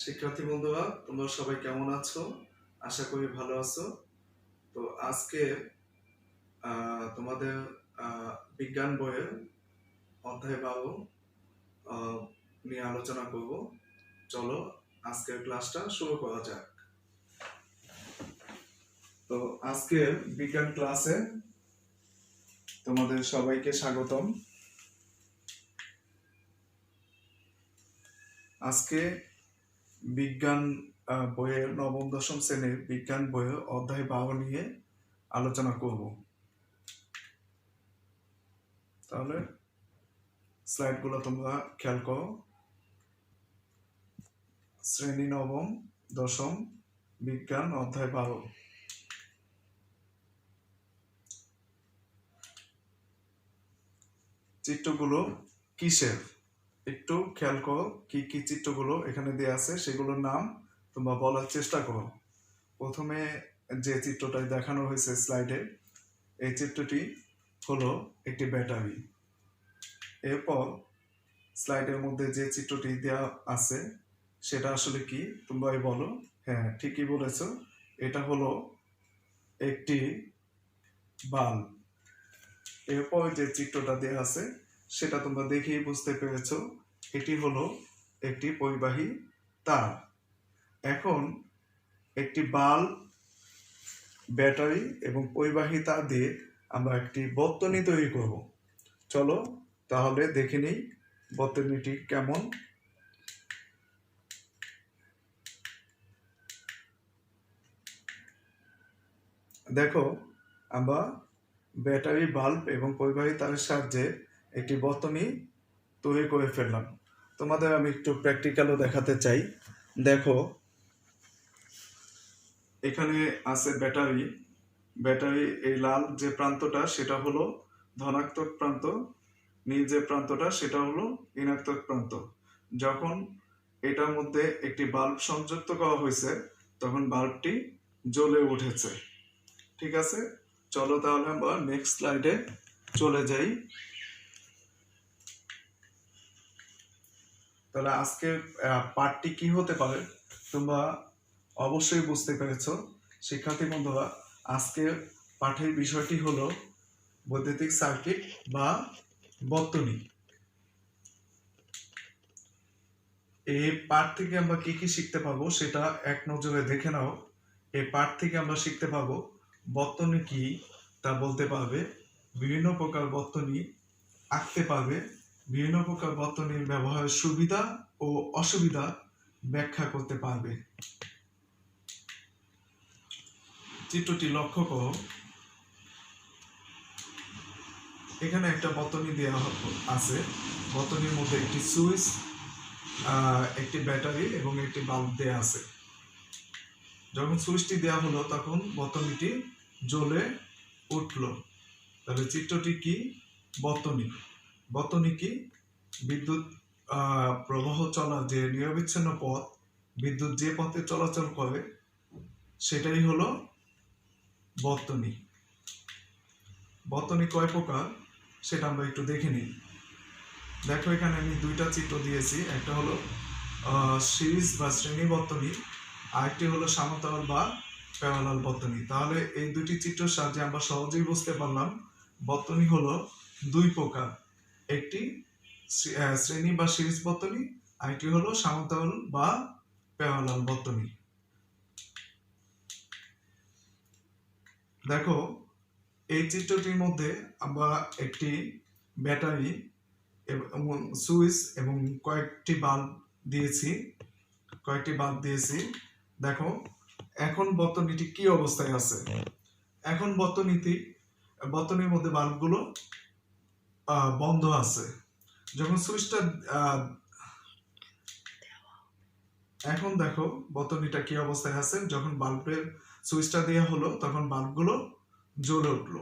শিক্ষার্থী বন্ধুরা, তোমরা সবাই কেমন আছো? আশা করি ভালো আছো। তো আজকে তোমাদের বিজ্ঞান বইয়ের অধ্যায় 12 নিয়ে আলোচনা করব। চলো আজকের ক্লাসটা শুরু করা যাক। তো আজকের বিজ্ঞান ক্লাসে তোমাদের সবাইকে স্বাগতম। আজকে বিজ্ঞান বইয়ের নবম দশম শ্রেণীর বিজ্ঞান বইয়ের অধ্যায় 12 নিয়ে আলোচনা করব। তাহলে স্লাইডগুলো তোমরা খেয়াল করো। শ্রেণী নবম দশম বিজ্ঞান অধ্যায় 12। চিত্রগুলো কিসের একটু খেয়াল করো। কি কি চিত্রগুলো এখানে দেয়া আছে সেগুলোর নাম তোমরা বলার চেষ্টা করো। প্রথমে যে চিত্রটা দেখানো হয়েছে স্লাইডে, এই চিত্রটি হলো একটি ব্যাটারি। এরপর স্লাইডের মধ্যে যে চিত্রটি দেওয়া আছে সেটা আসলে কি তোমরাই বলো। হ্যাঁ, ঠিকই বলেছো, এটা হলো একটি বাল্ব। এরপর যে চিত্রটা দেওয়া আছে সেটা তোমরা দেখেই বুঝতে পেরেছো, এটি হলো একটি পরিবাহী তার। এখন একটি বাল্ব, ব্যাটারি এবং পরিবাহী তার দিয়ে আমরা একটি বর্তনী তৈরি করব। চলো তাহলে দেখে নিই বর্তনীটি কেমন। দেখো, আমরা ব্যাটারি, বাল্ব এবং পরিবাহী তারের সাহায্যে একটি বর্তনী তৈরি করে ফেললাম। তোমাদের আমি একটু প্র্যাকটিক্যালও দেখাতে চাই। দেখো, এখানে আছে ব্যাটারি। এই লাল যে প্রান্তটা সেটা হলো ধনাত্মক প্রান্ত, নীল যে প্রান্তটা সেটা হলো ঋণাত্মক প্রান্ত। যখন এটার মধ্যে একটি বাল্ব সংযুক্ত করা হয়েছে তখন বাল্বটি জ্বলে উঠেছে। ঠিক আছে, চলো তাহলে আমরা নেক্সট স্লাইডে চলে যাই। তাহলে আজকের পার্টটি কি হতে পারে তোমরা অবশ্যই বুঝতে পেরেছো। শিক্ষার্থী বন্ধুরা, আজকের পাঠের বিষয়টি হলো বৈদ্যুতিক সার্কিট বা বর্তনী। এই পাঠ থেকে আমরা কি কি শিখতে পাবো সেটা এক নজরে দেখে নাও। এই পাঠ থেকে আমরা শিখতে পাবো বর্তনী কি তা বলতে পারবে, বিভিন্ন প্রকার বর্তনী আঁকতে পারবে, বিভিন্ন প্রকার বর্তনীর ব্যবহারের সুবিধা ও অসুবিধা ব্যাখ্যা করতে পারবে। চিত্রটি লক্ষ্য করো, এখানে একটা বর্তনী দেওয়া আছে। বর্তনীর মধ্যে একটি সুইচ, একটি ব্যাটারি এবং একটি বাল্ব দেওয়া আছে। যখন সুইচটি দেওয়া হলো তখন বর্তনীটি জ্বলে উঠলো। তাহলে চিত্রটি কি? বর্তনী কি? বিদ্যুৎ প্রবাহ চলা যে নিরবিচ্ছিন্ন পথ, বিদ্যুৎ যে পথে চলাচল করে সেটাই হলো বর্তনী। বর্তনী কয় প্রকার সেটা আমরা একটু দেখে নিই। দেখো, এখানে আমি দুইটা চিত্র দিয়েছি। একটা হলো সিরিজ বা শ্রেণী বর্তনী, আরেকটি হলো সমান্তরাল বা প্যারালাল বর্তনী। তাহলে এই দুটি চিত্রের সাহায্যে আমরা সহজেই বুঝতে পারলাম বর্তনী হলো দুই প্রকার, একটি শ্রেণী বা সিরিজ বর্তনী, আরেকটি হলো সমান্তরাল বা প্যারালাল বর্তনী। দেখো, এই চিত্রটির মধ্যে আমরা একটি ব্যাটারি এবং সুইচ এবং কয়েকটি বাল্ব দিয়েছি। দেখো, এখন বর্তনীটি কি অবস্থায় আছে। এখন বর্তনীর মধ্যে বাল্বগুলো বন্ধ আছে। যখন সুইচটা এখন দেখো বর্তনীটা কি অবস্থায় আছে। যখন বাল্বের সুইচটা দেওয়া হলো তখন বাল্বগুলো জ্বলে উঠলো।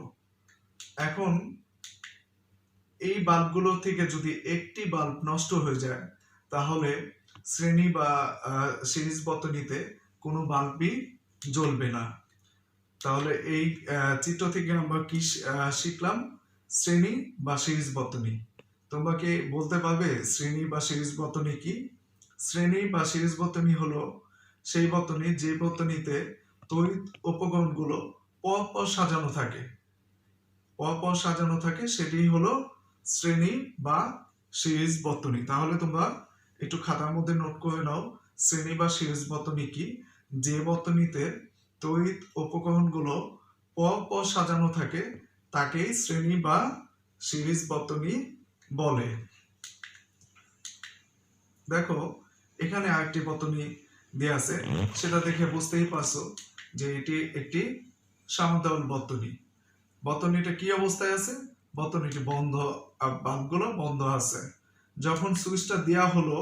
এখন এই বাল্বগুলো থেকে যদি একটি বাল্ব নষ্ট হয়ে যায় তাহলে শ্রেণী বা সিরিজ বর্তনীতে কোনো বাল্বই জ্বলবে না। তাহলে এই চিত্র থেকে আমরা কি শিখলাম? শ্রেণী বা সিরিজ বর্তনী। তোমরা কি বলতে পারবে শ্রেণী বা সিরিজ বর্তনী কি? শ্রেণী বা সিরিজ বর্তনী হলো সেই বর্তনী যে বর্তনীতে তড়িৎ উপকরণগুলো পরপর সাজানো থাকে, পরপর সাজানো থাকে, সেটি হলো শ্রেণী বা সিরিজ বর্তনী। তাহলে তোমরা একটু খাতার মধ্যে নোট করে নাও, শ্রেণী বা সিরিজ বর্তনী কি? যে বর্তনীতে তড়িৎ উপকরণগুলো পরপর সাজানো থাকে তাকেই শ্রেণী বা সিরিজ বর্তনী বলে। দেখো এখানে আরেকটি বর্তনী দেয়া আছে, সেটা দেখে বুঝতেই পারছো যে এটি একটি সমান্তরাল বর্তনী। বর্তনীটা কি অবস্থায় আছে? বর্তনীটি বন্ধ, আর বাল্বগুলো বন্ধ আছে। যখন সুইচটা দেওয়া হলো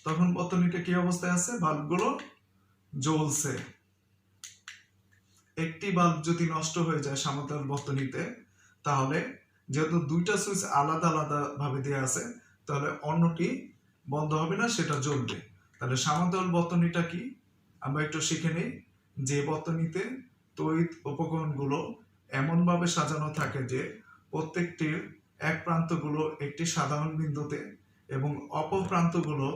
তখন বর্তনীটা কি অবস্থায় আছে? বাল্বগুলো জ্বলছে। একটি বাল্ব যদি নষ্ট হয়ে যায় সমান্তরাল বর্তনীতে, তাহলে যেহেতু দুইটা সুইচ আলাদা আলাদা ভাবে দেওয়া আছে, তাহলে অন্যটি বন্ধ হবে না, সেটা জ্বলবে। তাহলে সমান্তরাল বর্তনীটা কি আমরা একটু শিখে নিই। যে বর্তনীতে তড়িৎ উপকরণগুলো এমনভাবে সাজানো থাকে যে প্রত্যেকটির এক প্রান্তগুলো একটি সাধারণ বিন্দুতে এবং অপর প্রান্তগুলো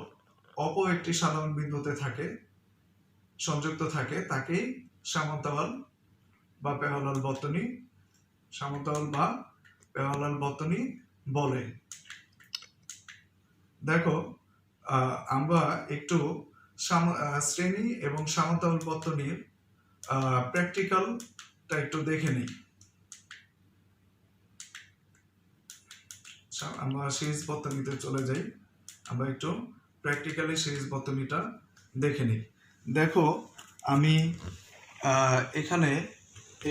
অপর একটি সাধারণ বিন্দুতে থাকে, সংযুক্ত থাকে, তাকেই সমান্তরাল বা প্যারালাল বর্তনী, সমান্তরাল বা প্যারালাল বর্তনী বলে। দেখো আমরা একটু শ্রেণী এবং সমান্তরাল বর্তনীর প্র্যাকটিক্যালটা একটু দেখে নিই। আমরা সিরিজ বর্তনীতে চলে যাই, আমরা একটু প্র্যাকটিক্যালি সিরিজ বর্তনীটা দেখে নিই। দেখো আমি এখানে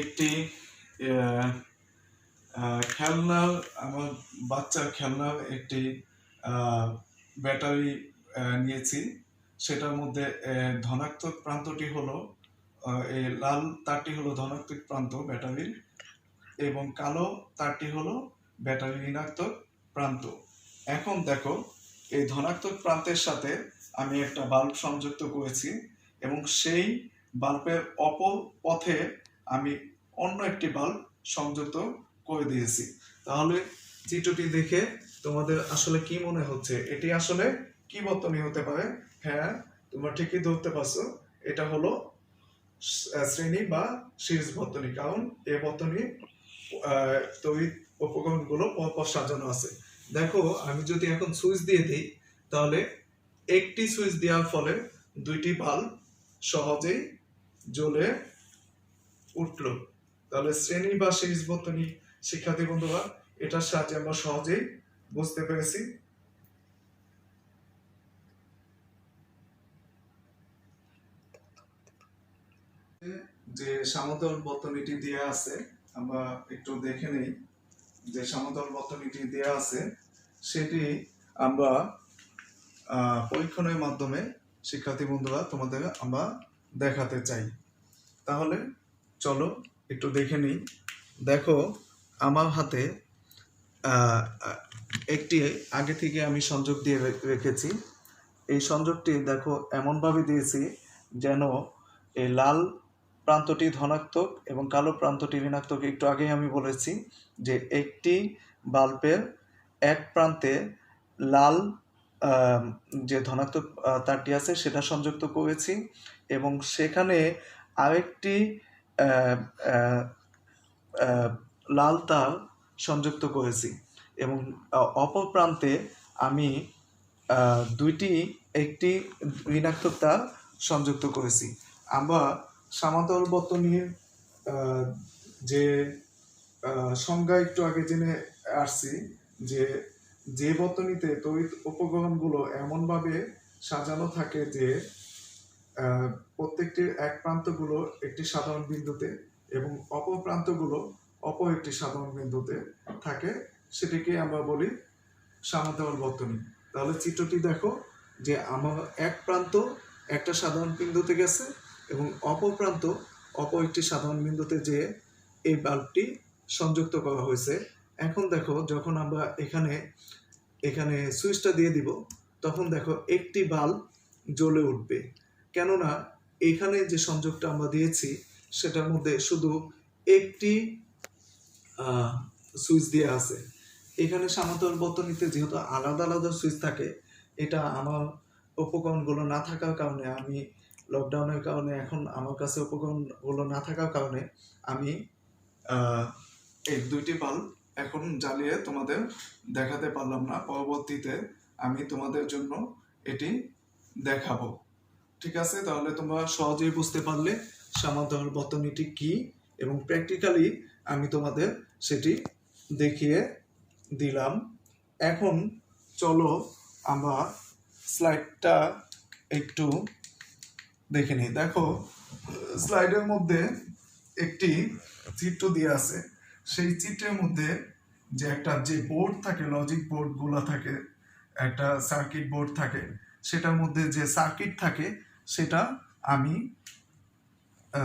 একটি খেলনার, আমার বাচ্চার খেলনার একটি ব্যাটারি নিয়েছি। সেটার মধ্যে ধনাত্মক প্রান্তটি হলো, এই লাল তারটি হলো ধনাত্মক প্রান্ত ব্যাটারির, এবং কালো তারটি হলো ব্যাটারির ঋণাত্মক প্রান্ত। এখন দেখো এই ধনাত্মক প্রান্তের সাথে আমি একটা বাল্ব সংযুক্ত করেছি এবং সেই বাল্বের অপর পথে আমি অন্য একটি বাল্ব সংযুক্ত করে দিয়েছি। তাহলে চিত্রটি দেখে তোমাদের আসলে কি মনে হচ্ছে? এটি আসলে কি বর্তনী হতে পারে? হ্যাঁ, তোমরা ঠিকই ধরতে পারছো, এটা হলো শ্রেণী বা সিরিজ বর্তনী। কারণ এই বর্তনী তড়িৎ উপকরণগুলো পরপর সাজানো আছে। দেখো আমি যদি এখন সুইচ দিয়ে দিই, তাহলে একটি সুইচ দেওয়ার ফলে দুইটি বাল্ব সহজেই জ্বলে উঠলো। তাহলে শ্রেণী বা সিরিজ বর্তনী শিক্ষার্থী বন্ধুরা, এটার সাহায্যে আমরা সহজেই বুঝতে পেরেছি। যে সমান্তরাল বর্তনীটি দেয়া আছে, আমরা একটু দেখে নেই। যে সমান্তরাল বর্তনীটি দেয়া আছে সেটি আমরা পরীক্ষণের মাধ্যমে শিক্ষার্থী বন্ধুরা তোমাদের আমরা দেখাতে চাই। তাহলে চলো একটু দেখে নিই। দেখো আমার হাতে একটি আগে থেকে আমি সংযোগ দিয়ে রেখেছি। এই সংযোগটি দেখো এমনভাবে দিয়েছি যেন এই লাল প্রান্তটি ধনাত্মক এবং কালো প্রান্তটি ঋণাত্মক। একটু আগেই আমি বলেছি যে একটি বাল্বের এক প্রান্তে লাল যে ধনাত্মক তারটি আছে সেটা সংযুক্ত করেছি এবং সেখানে আরেকটি লাল তার সংযুক্ত করেছি এবং অপর প্রান্তে আমি একটি ঋণাত্মক তার সংযুক্ত করেছি। আমরা সমান্তরাল বর্তনীর যে সংজ্ঞা একটু আগে জেনে আসছি যে যে বর্তনীতে তড়িৎ উপকরণগুলো এমনভাবে সাজানো থাকে যে প্রত্যেকটির এক প্রান্তগুলো একটি সাধারণ বিন্দুতে এবং অপর প্রান্তগুলো অপর একটি সাধারণ বিন্দুতে থাকে, সেটিকে আমরা বলি সমান্তরাল বর্তনী। তাহলে চিত্রটি দেখো যে আমার এক প্রান্ত একটা সাধারণ বিন্দুতে গেছে এবং অপর প্রান্ত অপর একটি সাধারণ বিন্দুতে যে এই বাল্বটি সংযুক্ত করা হয়েছে। এখন দেখো যখন আমরা এখানে সুইচটা দিয়ে দিব, তখন দেখো একটি বাল্ব জ্বলে উঠবে, কেননা এখানে যে সংযোগটা আমরা দিয়েছি সেটার মধ্যে শুধু একটি সুইচ দিয়ে আছে। এখানে সমান্তরাল বর্তনীতে যেহেতু আলাদা আলাদা সুইচ থাকে, এটা আমার উপকরণগুলো না থাকার কারণে, আমি লকডাউনের কারণে এখন আমার কাছে উপকরণগুলো না থাকার কারণে আমি এই 2টি বাল্ব এখন জ্বালিয়ে তোমাদের দেখাতে পারলাম না। পরবর্তীতে আমি তোমাদের জন্য এটি দেখাবো। ঠিক আছে, তাহলে তোমরা সহজেই বুঝতে পারলে সমান্তরাল বর্তনীটি কি, এবং প্র্যাকটিক্যালি আমি তোমাদের সেটি দেখিয়ে দিলাম। এখন চলো আমরা স্লাইডটা একটু দেখে নিই। দেখো, স্লাইডের মধ্যে একটি চিত্র দিয়ে আছে। সেই চিত্রের মধ্যে যে বোর্ড থাকে, লজিক বোর্ডগুলো থাকে, একটা সার্কিট বোর্ড থাকে, সেটার মধ্যে যে সার্কিট থাকে সেটা আমি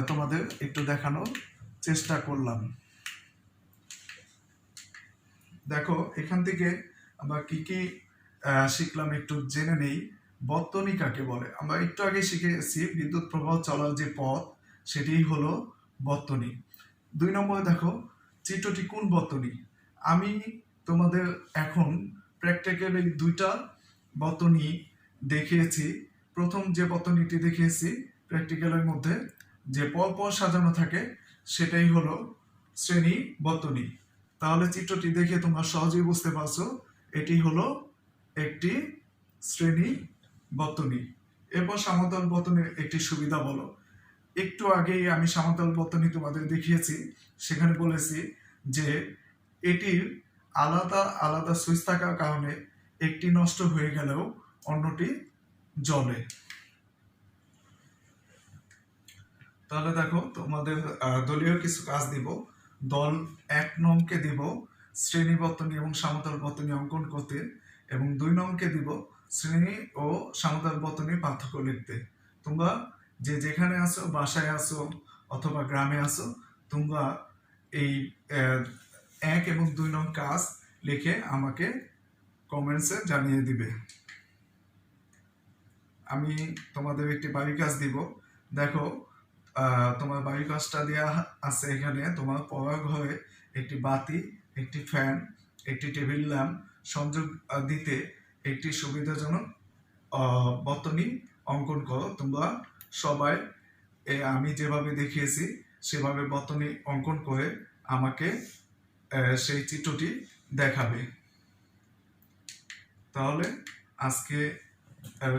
তোমাদের একটু দেখানোর চেষ্টা করলাম। দেখো, এখান থেকে আমরা কি কি শিখলাম একটু জেনে নেই। বর্তনী কাকে বলে? আমরা একটু আগে শিখেছি বিদ্যুৎ প্রবাহ চলার যে পথ, সেটি হলো বর্তনী। 2 নম্বরে দেখো, চিত্রটি কোন বর্তনী? আমি তোমাদের এখন প্র্যাকটিক্যালি 2টা বর্তনী দেখিয়েছি। প্রথম যে বর্তনীটি দেখিয়েছি প্র্যাকটিক্যালের মধ্যে যে পরপর সাজানো থাকে, সেটাই হলো শ্রেণী বর্তনী। তাহলে চিত্রটি দেখে তোমরা সহজেই বুঝতে পারছো এটি হলো একটি শ্রেণী বর্তনী। এরপর সমান্তরাল বর্তনীর একটি সুবিধা বলো। একটু আগেই আমি সমান্তরাল বর্তনী তোমাদের দেখিয়েছি, সেখানে বলেছি যে এটির আলাদা আলাদা সুইচ থাকার কারণে একটি নষ্ট হয়ে গেলেও অন্যটি জ্বলে। তাহলে দেখো, তোমাদের দলীয় কিছু কাজ দিব। দল 1 নংকে দিব শ্রেণী বর্তনী এবং সমান্তরাল বর্তনী অঙ্কন করতে, এবং 2 নংকে দিব শ্রেণী ও সমান্তরাল বর্তনীর পার্থক্য লিখতে। তোমরা যেখানে আছো, বাসায় আছো অথবা গ্রামে আছো, তোমরা এই 1 এবং 2 নং কাজ লিখে আমাকে কমেন্টসে জানিয়ে দিবে। আমি তোমাদের একটি বাড়ির কাজ দিব। দেখো, তোমার বাড়ির কাজটা দেওয়া আছে এখানে। তোমার পড়ার ঘরে একটি বাতি, একটি ফ্যান, একটি টেবিল ল্যাম্প সংযোগ দিতে একটি সুবিধাজনক বর্তনী অঙ্কন করো। তোমরা সবাই আমি যেভাবে দেখিয়েছি সেভাবে বর্তনী অঙ্কন করে আমাকে সেই চিত্রটি দেখাবে। তাহলে আজকে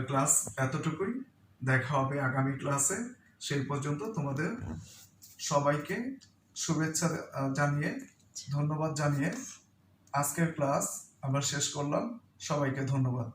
ক্লাস এতটুকুই। দেখা হবে আগামী ক্লাসে। সেই পর্যন্ত তোমাদের সবাইকে শুভেচ্ছা জানিয়ে, ধন্যবাদ জানিয়ে আজকের ক্লাস আমরা শেষ করলাম। সবাইকে ধন্যবাদ।